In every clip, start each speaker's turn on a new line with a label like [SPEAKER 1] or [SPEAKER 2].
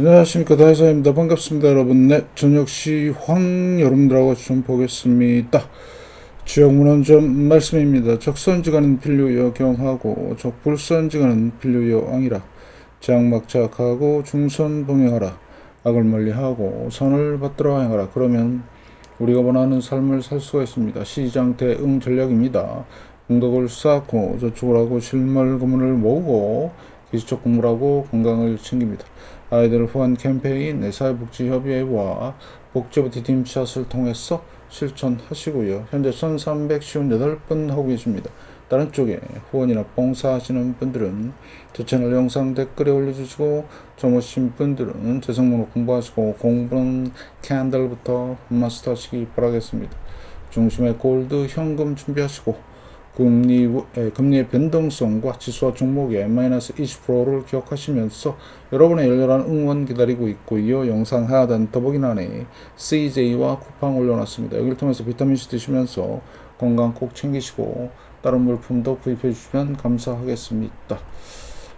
[SPEAKER 1] 안녕하십니까 다이사입니다. 반갑습니다 여러분. 네, 저녁 시황 여러분들하고 좀 보겠습니다. 주역문헌 좀 말씀입니다. 적선지간은 필요여 경하고 적불선지간은 필요여 앙이라. 장막자하고 중선 봉행하라. 악을 멀리하고 선을 받들어 행하라. 그러면 우리가 원하는 삶을 살 수가 있습니다. 시장 대응 전략입니다. 공덕을 쌓고 저축을 하고 실물 금문을 모으고 기술적 공부하고 건강을 챙깁니다. 아이들 후원 캠페인 사회복지협의회와 복지부티 팀샷을 통해서 실천하시고요. 현재 1358분 하고 계십니다. 다른 쪽에 후원이나 봉사하시는 분들은 제 채널 영상 댓글에 올려주시고 좀 오신 분들은 재성문을 공부하시고 공부는 캔들부터 마스터하시기 바라겠습니다. 중심에 골드 현금 준비하시고 금리의 변동성과 지수와 종목의 마이너스 20%를 기억하시면서 여러분의 열렬한 응원 기다리고 있고요. 영상 하단 더보기란에 CJ와 쿠팡 올려놨습니다. 여기를 통해서 비타민C 드시면서 건강 꼭 챙기시고 다른 물품도 구입해 주시면 감사하겠습니다.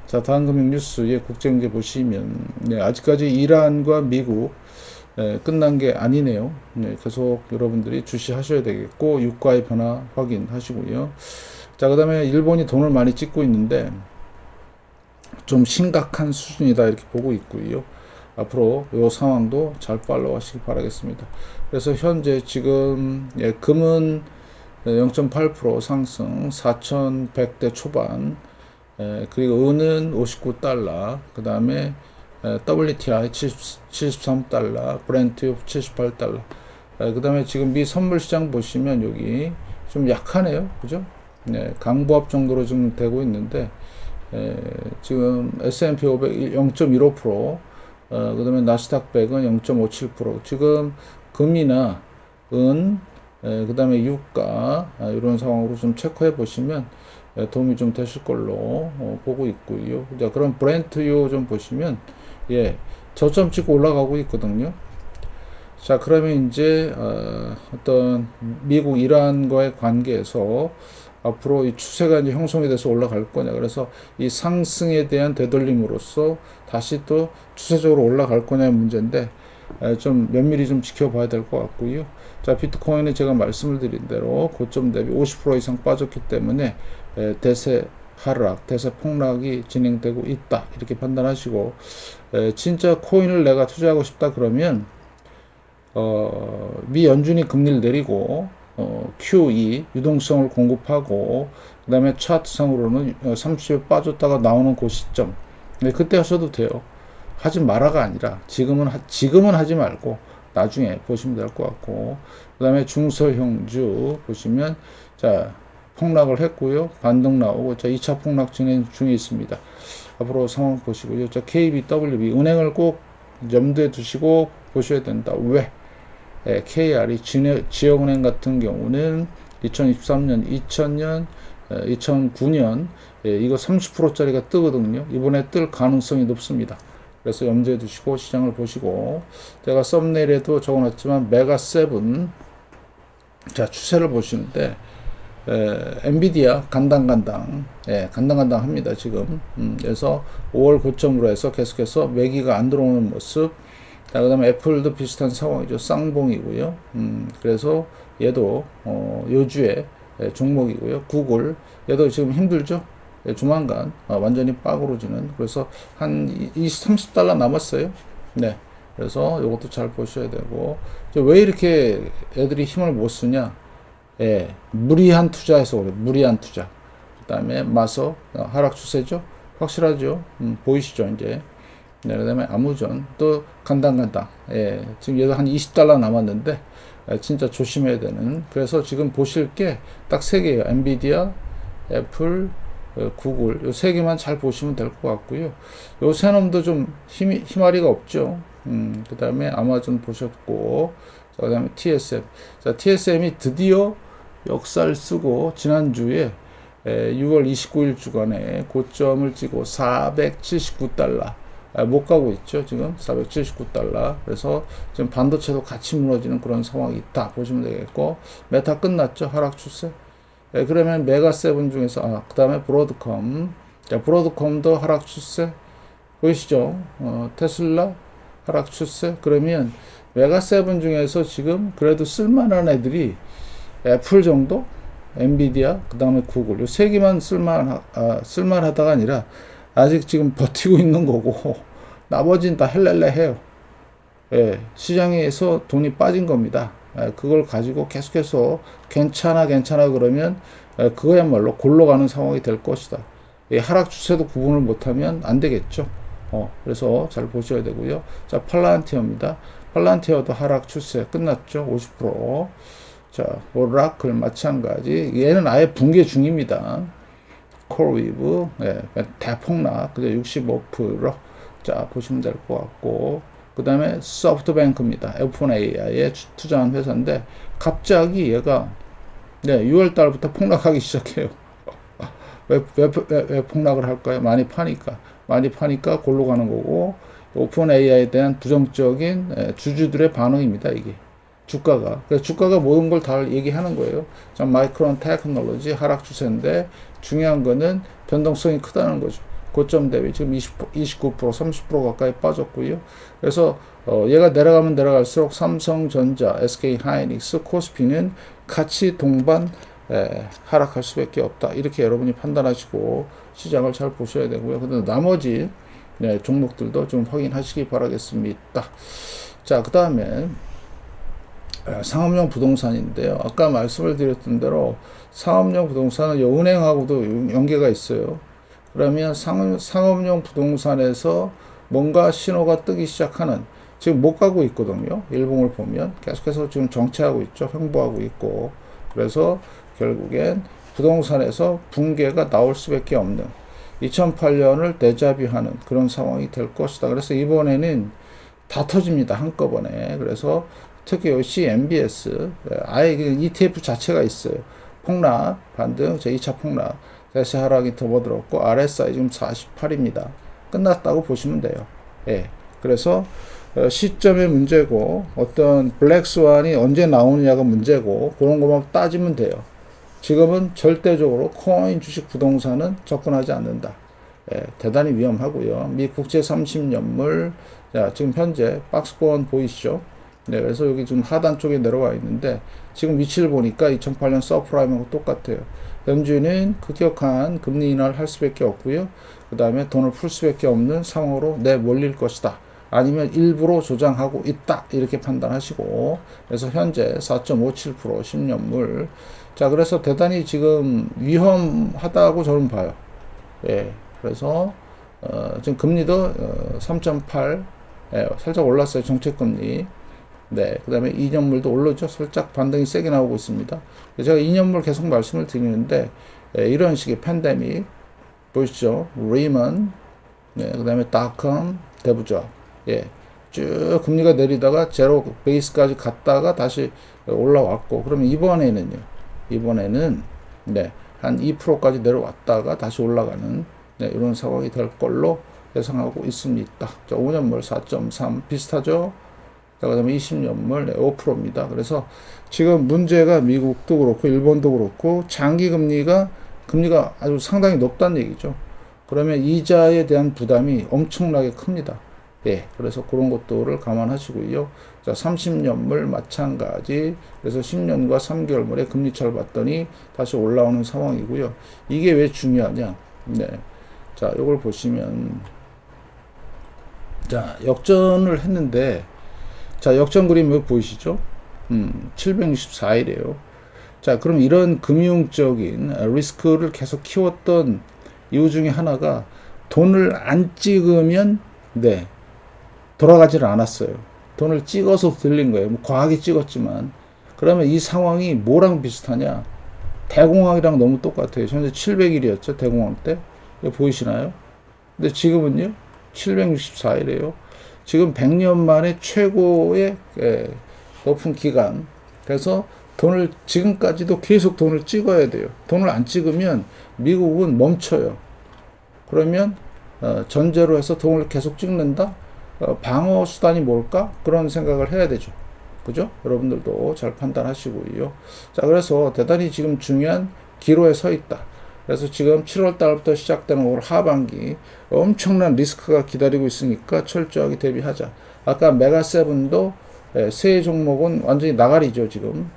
[SPEAKER 1] 자, 다음 금융 뉴스의 국제경제 보시면 아직까지 이란과 미국 끝난 게 아니네요. 계속 여러분들이 주시하셔야 되겠고 유가의 변화 확인하시고요. 자, 그 다음에 일본이 돈을 많이 찍고 있는데 좀 심각한 수준이다 이렇게 보고 있고요. 앞으로 이 상황도 잘 팔로우 하시기 바라겠습니다. 그래서 현재 지금 금은 0.8% 상승 4,100대 초반, 그리고 은은 59달러, 그 다음에 WTI 73달러, 브렌트 78달러. 그 다음에 지금 미 선물 시장 보시면 여기 좀 약하네요. 그죠? 네, 강보합 정도로 좀 되고 있는데, 지금 S&P 500 0.15%, 그 다음에 나스닥 100은 0.57%. 지금 금이나 은, 그 다음에 유가, 이런 상황으로 좀 체크해 보시면 도움이 좀 되실 걸로 보고 있고요. 자, 그럼 브렌트유 좀 보시면 저점 찍고 올라가고 있거든요. 자, 그러면 이제 어떤 미국 이란과의 관계에서 앞으로 이 추세가 이제 형성이 돼서 올라갈 거냐. 그래서 이 상승에 대한 되돌림으로써 다시 또 추세적으로 올라갈 거냐의 문제인데 좀 면밀히 좀 지켜봐야 될 것 같고요. 자, 비트코인은 제가 말씀을 드린 대로 고점 대비 50% 이상 빠졌기 때문에 대세 하락, 대세 폭락이 진행되고 있다 이렇게 판단하시고, 진짜 코인을 내가 투자하고 싶다 그러면 미 연준이 금리를 내리고 QE 유동성을 공급하고 그 다음에 차트상으로는 30에 빠졌다가 나오는 그 시점, 그때 하셔도 돼요. 하지 마라가 아니라 지금은 하지 말고 나중에 보시면 될 것 같고, 그 다음에 중소형주 보시면 자 폭락을 했고요. 반등 나오고 자 2차 폭락 진행 중에 있습니다. 앞으로 상황 보시고요. 자 KBWB 은행을 꼭 염두에 두시고 보셔야 된다. 왜? KR이 지역은행 같은 경우는 2023년, 2000년, 2009년 이거 30%짜리가 뜨거든요. 이번에 뜰 가능성이 높습니다. 그래서 염두에 두시고 시장을 보시고, 제가 썸네일에도 적어놨지만 메가7, 자 추세를 보시는데 엔비디아 간당간당 합니다 지금. 그래서 5월 고점으로 해서 계속해서 매기가 안 들어오는 모습. 자, 그 다음에 애플도 비슷한 상황이죠. 쌍봉이고요. 그래서 얘도 요주의 종목이고요. 구글 얘도 지금 힘들죠. 조만간 완전히 빠그러지는. 그래서 한 20, 30달러 남았어요. 네. 그래서 이것도 잘 보셔야 되고, 왜 이렇게 애들이 힘을 못 쓰냐? 무리한 투자해서 그래. 무리한 투자. 그 다음에 마서 하락 추세죠. 확실하죠. 보이시죠 이제. 네, 그 다음에 아무전 또 간당간당. 지금 얘도 한 20달러 남았는데 진짜 조심해야 되는. 그래서 지금 보실 게 딱 세 개예요. 엔비디아, 애플, 구글 요 세 개만 잘 보시면 될 것 같고요. 요 세 놈도 좀 힘아리가 없죠. 그 다음에 아마존 보셨고, 자, 그 다음에 TSM. 자, TSM이 드디어 역사를 쓰고 지난주에 6월 29일 주간에 고점을 찍고 479달러 못 가고 있죠. 지금 479달러. 그래서 지금 반도체도 같이 무너지는 그런 상황이 있다 보시면 되겠고, 메타 끝났죠. 하락 추세. 그러면 메가7 중에서 그 다음에 브로드컴. 자, 브로드컴도 하락 추세 보이시죠? 테슬라 하락 추세. 그러면 메가 세븐 중에서 지금 그래도 쓸만한 애들이 애플 정도, 엔비디아, 그 다음에 구글, 요 세 개만 쓸만하다가 아니라 아직 지금 버티고 있는 거고, 나머지는 다 헬렐레 해요. 예, 시장에서 돈이 빠진 겁니다. 예, 그걸 가지고 계속해서 괜찮아 그러면 그거야말로 골로 가는 상황이 될 것이다. 이 하락 추세도 구분을 못하면 안 되겠죠. 그래서 잘 보셔야 되고요. 자, 팔란티어입니다. 팔란티어도 하락 추세 끝났죠. 50%. 자, 오라클 마찬가지. 얘는 아예 붕괴 중입니다. 콜위브, 예, 대폭락, 그죠? 65%. 자, 보시면 될 것 같고. 그 다음에 소프트뱅크입니다. F1AI에 투자한 회사인데, 갑자기 얘가, 네, 6월 달부터 폭락하기 시작해요. 왜 폭락을 할까요? 많이 파니까 골로 가는 거고, 오픈 AI에 대한 부정적인 주주들의 반응입니다, 이게. 주가가. 그래서 주가가 모든 걸 다 얘기하는 거예요. 자, 마이크론 테크놀로지 하락 추세인데, 중요한 거는 변동성이 크다는 거죠. 고점 대비 지금 29%, 30% 가까이 빠졌고요. 그래서 얘가 내려가면 내려갈수록 삼성전자, SK하이닉스, 코스피는 같이 동반 하락할 수밖에 없다. 이렇게 여러분이 판단하시고 시장을 잘 보셔야 되고요. 그다음 나머지 종목들도 좀 확인하시기 바라겠습니다. 자, 그 다음에 상업용 부동산인데요. 아까 말씀을 드렸던 대로 상업용 부동산은 은행하고도 연계가 있어요. 그러면 상업용 부동산에서 뭔가 신호가 뜨기 시작하는, 지금 못 가고 있거든요. 일봉을 보면 계속해서 지금 정체하고 있죠. 횡보하고 있고. 그래서 결국엔 부동산에서 붕괴가 나올 수밖에 없는 2008년을 데자뷰하는 그런 상황이 될 것이다. 그래서 이번에는 다 터집니다. 한꺼번에. 그래서 특히 이 CMBS, 아예 ETF 자체가 있어요. 폭락, 반등, 제2차 폭락. 다시 하락이 접어들었고, RSI 지금 48입니다. 끝났다고 보시면 돼요. 예. 그래서 시점의 문제고, 어떤 블랙스완이 언제 나오느냐가 문제고, 그런 것만 따지면 돼요. 지금은 절대적으로 코인, 주식, 부동산은 접근하지 않는다. 예, 대단히 위험하고요. 미 국제 30년물, 자, 지금 현재 박스권 보이시죠? 네, 그래서 여기 지금 하단 쪽에 내려와 있는데, 지금 위치를 보니까 2008년 서프라임하고 똑같아요. 연준은 급격한 금리 인하를 할 수밖에 없고요. 그 다음에 돈을 풀 수밖에 없는 상황으로 내몰릴 것이다. 아니면 일부러 조장하고 있다. 이렇게 판단하시고. 그래서 현재 4.57% 10년물. 자, 그래서 대단히 지금 위험하다고 저는 봐요. 예. 그래서, 지금 금리도 3.8, 예, 살짝 올랐어요. 정책금리. 네, 그 다음에 2년물도 올랐죠. 살짝 반등이 세게 나오고 있습니다. 제가 2년물 계속 말씀을 드리는데, 이런 식의 팬데믹, 보시죠. 리먼, 네, 그 다음에 닷컴, 대부죠. 예, 쭉 금리가 내리다가 제로 베이스까지 갔다가 다시 올라왔고, 그러면 이번에는, 네, 한 2%까지 내려왔다가 다시 올라가는, 네, 이런 상황이 될 걸로 예상하고 있습니다. 자, 5년물 4.3 비슷하죠? 그 다음에 20년물 5%입니다. 그래서 지금 문제가 미국도 그렇고 일본도 그렇고 장기 금리가 아주 상당히 높다는 얘기죠. 그러면 이자에 대한 부담이 엄청나게 큽니다. 예, 그래서 그런 것들을 감안하시고요. 자, 30년물 마찬가지. 그래서 10년과 3개월물에 금리차를 봤더니 다시 올라오는 상황이고요. 이게 왜 중요하냐? 네, 자, 이걸 보시면, 자, 역전을 했는데. 자, 역전 그림 여기 보이시죠? 764일이에요. 자, 그럼 이런 금융적인 리스크를 계속 키웠던 이유 중에 하나가 돈을 안 찍으면, 네, 돌아가지를 않았어요. 돈을 찍어서 들린 거예요. 뭐 과하게 찍었지만. 그러면 이 상황이 뭐랑 비슷하냐? 대공황이랑 너무 똑같아요. 현재 700일이었죠. 대공황 때. 이거 보이시나요? 근데 지금은요? 764일이에요. 지금 100년 만에 최고의 높은 기간. 그래서 지금까지도 계속 돈을 찍어야 돼요. 돈을 안 찍으면 미국은 멈춰요. 그러면 전제로 해서 돈을 계속 찍는다? 방어 수단이 뭘까? 그런 생각을 해야 되죠. 그죠? 여러분들도 잘 판단하시고요. 자, 그래서 대단히 지금 중요한 기로에 서 있다. 그래서 지금 7월 달부터 시작되는 올 하반기 엄청난 리스크가 기다리고 있으니까 철저하게 대비하자. 아까 메가세븐도 세 종목은 완전히 나가리죠, 지금.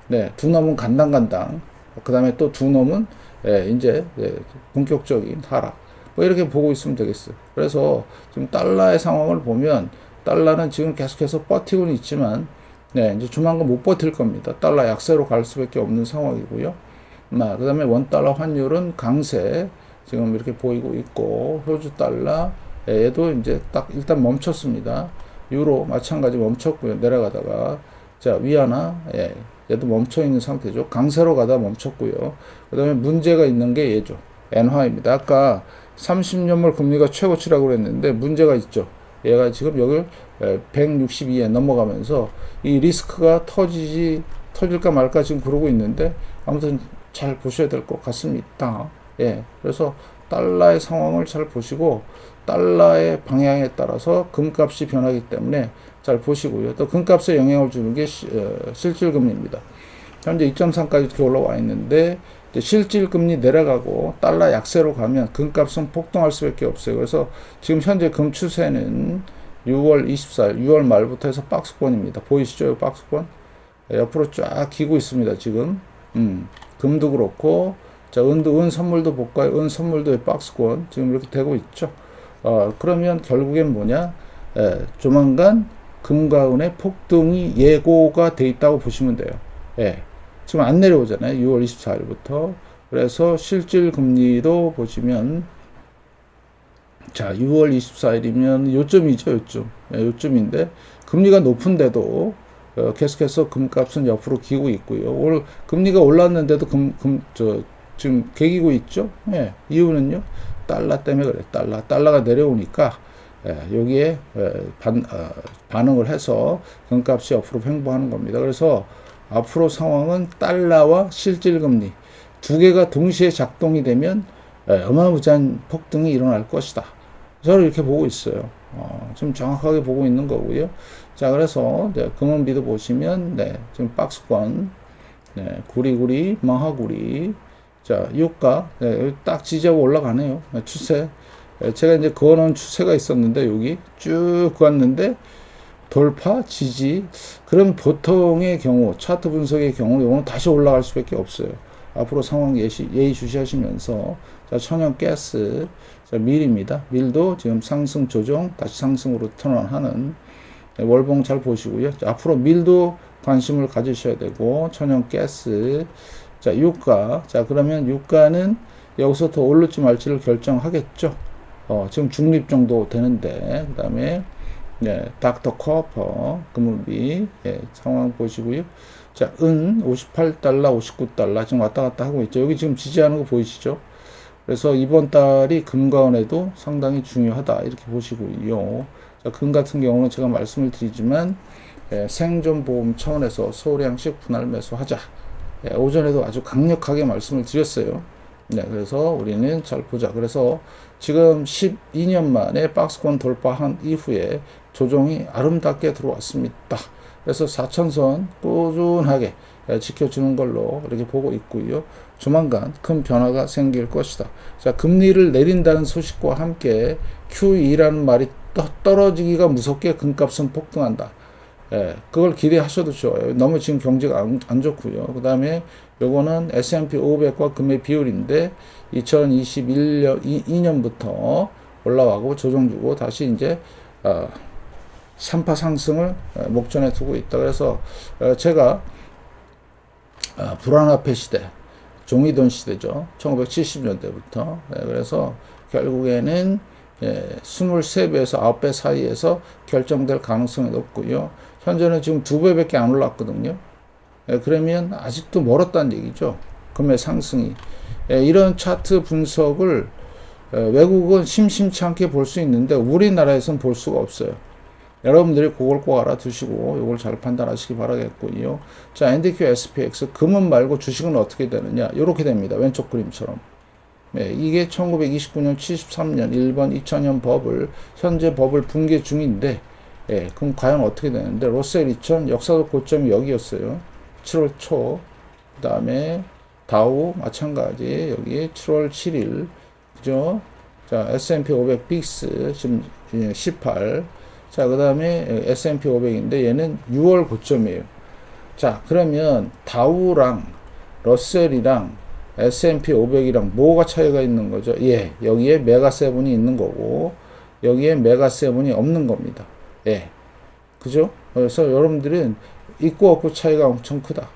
[SPEAKER 1] 네, 두 놈은 간당간당. 그 다음에 또 두 놈은 이제 본격적인 하락. 뭐 이렇게 보고 있으면 되겠어요. 그래서 지금 달러의 상황을 보면 달러는 지금 계속해서 버티고는 있지만 이제 조만간 못 버틸 겁니다. 달러 약세로 갈 수밖에 없는 상황이고요. 그 다음에 원달러 환율은 강세 지금 이렇게 보이고 있고, 호주 달러 얘도 이제 딱 일단 멈췄습니다. 유로 마찬가지 멈췄고요. 내려가다가 자 위안화 얘도 멈춰 있는 상태죠. 강세로 가다 멈췄고요. 그 다음에 문제가 있는 게 얘죠. 엔화입니다. 아까 30년물 금리가 최고치라고 그랬는데 문제가 있죠. 얘가 지금 여길 162에 넘어가면서 이 리스크가 터질까 말까 지금 그러고 있는데, 아무튼 잘 보셔야 될 것 같습니다. 그래서 달러의 상황을 잘 보시고 달러의 방향에 따라서 금값이 변하기 때문에 잘 보시고요. 또 금값에 영향을 주는 게 실질금리입니다. 현재 2.3까지 이렇게 올라와 있는데 실질금리 내려가고 달러 약세로 가면 금값은 폭등할 수밖에 없어요. 그래서 지금 현재 금 추세는 6월 24일, 6월 말부터 해서 박스권입니다. 보이시죠? 박스권? 옆으로 쫙 기고 있습니다. 지금. 금도 그렇고, 자, 은 선물도 볼까요? 은 선물도 박스권 지금 이렇게 되고 있죠. 그러면 결국엔 뭐냐? 조만간 금과 은의 폭등이 예고가 돼 있다고 보시면 돼요. 지금 안 내려오잖아요. 6월 24일부터. 그래서 실질 금리도 보시면, 자, 6월 24일이면 요점이죠, 요점. 요점인데, 금리가 높은데도 계속해서 금값은 옆으로 기고 있고요. 올 금리가 올랐는데도 지금 개기고 있죠. 이유는요, 달러 때문에 그래. 달러가 내려오니까 여기에 반응을 해서 금값이 옆으로 횡보하는 겁니다. 그래서 앞으로 상황은 달러와 실질금리 두 개가 동시에 작동이 되면 어마무지한 폭등이 일어날 것이다. 저는 이렇게 보고 있어요. 지금 정확하게 보고 있는 거고요. 자, 그래서 금은비도 보시면 지금 박스권, 구리구리, 마하구리, 자, 유가 딱 지지하고 올라가네요. 추세. 제가 이제 그어놓은 추세가 있었는데 여기 쭉 갔는데 돌파, 지지. 그럼 보통의 경우, 차트 분석의 경우 이거는 다시 올라갈 수밖에 없어요. 앞으로 상황 예의 주시하시면서, 자, 천연가스, 자, 밀입니다. 밀도 지금 상승 조정, 다시 상승으로 전환하는 월봉 잘 보시고요. 자, 앞으로 밀도 관심을 가지셔야 되고, 천연가스, 자, 유가. 자, 그러면 유가는 여기서 더 오를지 말지를 결정하겠죠. 지금 중립 정도 되는데, 그 다음에 닥터 커퍼, 금은비, 상황 보시고요. 자, 은 58달러, 59달러 지금 왔다 갔다 하고 있죠. 여기 지금 지지하는 거 보이시죠? 그래서 이번 달이 금과 은에도 상당히 중요하다 이렇게 보시고요. 자, 금 같은 경우는 제가 말씀을 드리지만 생존보험 차원에서 소량씩 분할 매수하자. 오전에도 아주 강력하게 말씀을 드렸어요. 그래서 우리는 잘 보자. 그래서 지금 12년 만에 박스권 돌파한 이후에 조정이 아름답게 들어왔습니다. 그래서 4천선 꾸준하게 지켜주는 걸로 이렇게 보고 있고요. 조만간 큰 변화가 생길 것이다. 자, 금리를 내린다는 소식과 함께 QE라는 말이 떨어지기가 무섭게 금값은 폭등한다. 그걸 기대하셔도 좋아요. 너무 지금 경제가 안 좋고요. 그 다음에 요거는 S&P 500과 금의 비율인데 2021년 2년부터 올라가고 조정 주고 다시 이제 3파 상승을 목전에 두고 있다. 그래서 제가 불안화폐 시대, 종이돈 시대죠. 1970년대부터. 그래서 결국에는 23배에서 9배 사이에서 결정될 가능성이 높고요. 현재는 지금 2배밖에 안 올랐거든요. 그러면 아직도 멀었다는 얘기죠. 금의 상승이. 이런 차트 분석을 외국은 심심치 않게 볼 수 있는데 우리나라에서는 볼 수가 없어요. 여러분들이 그걸 꼭 알아두시고 이걸 잘 판단하시기 바라겠고요. 자, NDQ, SPX, 금은 말고 주식은 어떻게 되느냐? 이렇게 됩니다. 왼쪽 그림처럼. 이게 1929년, 73년, 1번, 2000년 버블, 현재 버블 붕괴 중인데, 그럼 과연 어떻게 되는데, 로셀 2000 역사적 고점이 여기였어요. 7월 초. 그 다음에, 다우 마찬가지 여기 7월 7일 그죠? 자, S&P 500 빅스 지금 18. 자, 그 다음에 S&P 500인데 얘는 6월 고점이에요. 자, 그러면 다우랑 러셀이랑 S&P 500이랑 뭐가 차이가 있는 거죠? 예, 여기에 메가7이 있는 거고 여기에 메가7이 없는 겁니다. 예, 그죠? 그래서 여러분들은 있고 없고 차이가 엄청 크다.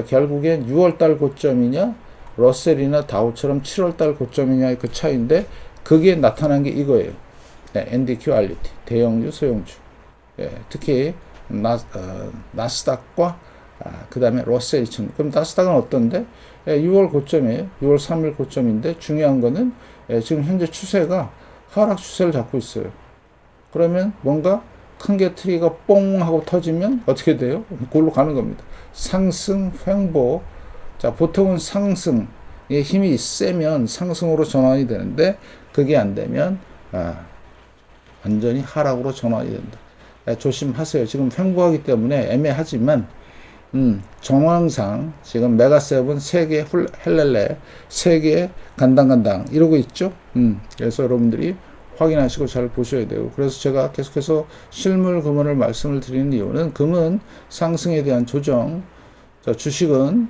[SPEAKER 1] 결국엔 6월달 고점이냐 러셀이나 다우처럼 7월달 고점이냐의 그 차이인데 그게 나타난 게 이거예요. 네, NDQ, RUT, 대형주, 소형주. 예, 특히 나스닥과 그 다음에 러셀 2000. 그럼 나스닥은 어떤데? 예, 6월 고점이에요. 6월 3일 고점인데 중요한 거는 지금 현재 추세가 하락 추세를 잡고 있어요. 그러면 뭔가 큰 게 트리가 뽕 하고 터지면 어떻게 돼요? 그걸로 가는 겁니다. 상승, 횡보. 자, 보통은 상승의 힘이 세면 상승으로 전환이 되는데 그게 안 되면 완전히 하락으로 전환이 된다. 조심하세요. 지금 횡보하기 때문에 애매하지만 정황상 지금 메가7 3개 헬렐레 3개 간당간당 이러고 있죠. 그래서 여러분들이 확인하시고 잘 보셔야 되고 그래서 제가 계속해서 실물 금은을 말씀을 드리는 이유는 금은 상승에 대한 조정, 자, 주식은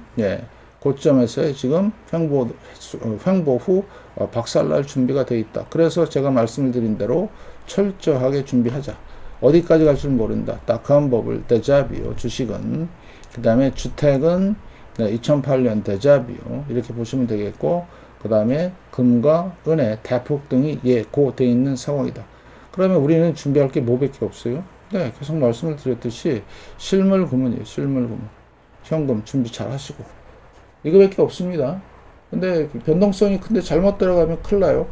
[SPEAKER 1] 고점에서 지금 횡보 후 박살날 준비가 되어 있다. 그래서 제가 말씀을 드린 대로 철저하게 준비하자. 어디까지 갈 줄 모른다. 딱한 법을 데자비오 주식은 그 다음에 주택은 2008년 데자비오 이렇게 보시면 되겠고 그 다음에 금과 은의 대폭 등이 예고되어 있는 상황이다. 그러면 우리는 준비할 게 뭐밖에 없어요? 네, 계속 말씀을 드렸듯이 실물 금은이에요. 실물 금은. 현금 준비 잘 하시고. 이거밖에 없습니다. 근데 변동성이 큰데 잘못 들어가면 큰일 나요.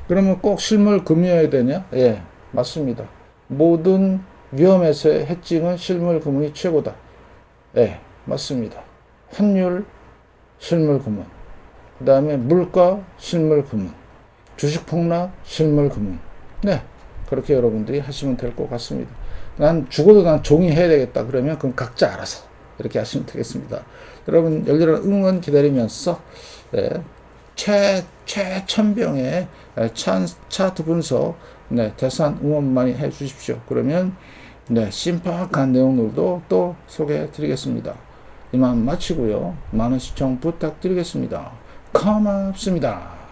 [SPEAKER 1] 그러면 꼭 실물 금이어야 되냐? 예, 맞습니다. 모든 위험에서의 해칭은 실물 금은이 최고다. 예, 맞습니다. 환율, 실물 금은. 그 다음에 물가, 실물 금은. 주식 폭락, 실물 금은. 네, 그렇게 여러분들이 하시면 될 것 같습니다. 난 죽어도 난 종이 해야 되겠다. 그러면 그럼 각자 알아서 이렇게 하시면 되겠습니다. 여러분 열렬한 응원 기다리면서 최천병의 차트 분석 대산 응원 많이 해 주십시오. 그러면 심팍한 내용들도 또 소개해 드리겠습니다. 이만 마치고요. 많은 시청 부탁드리겠습니다. 고맙습니다.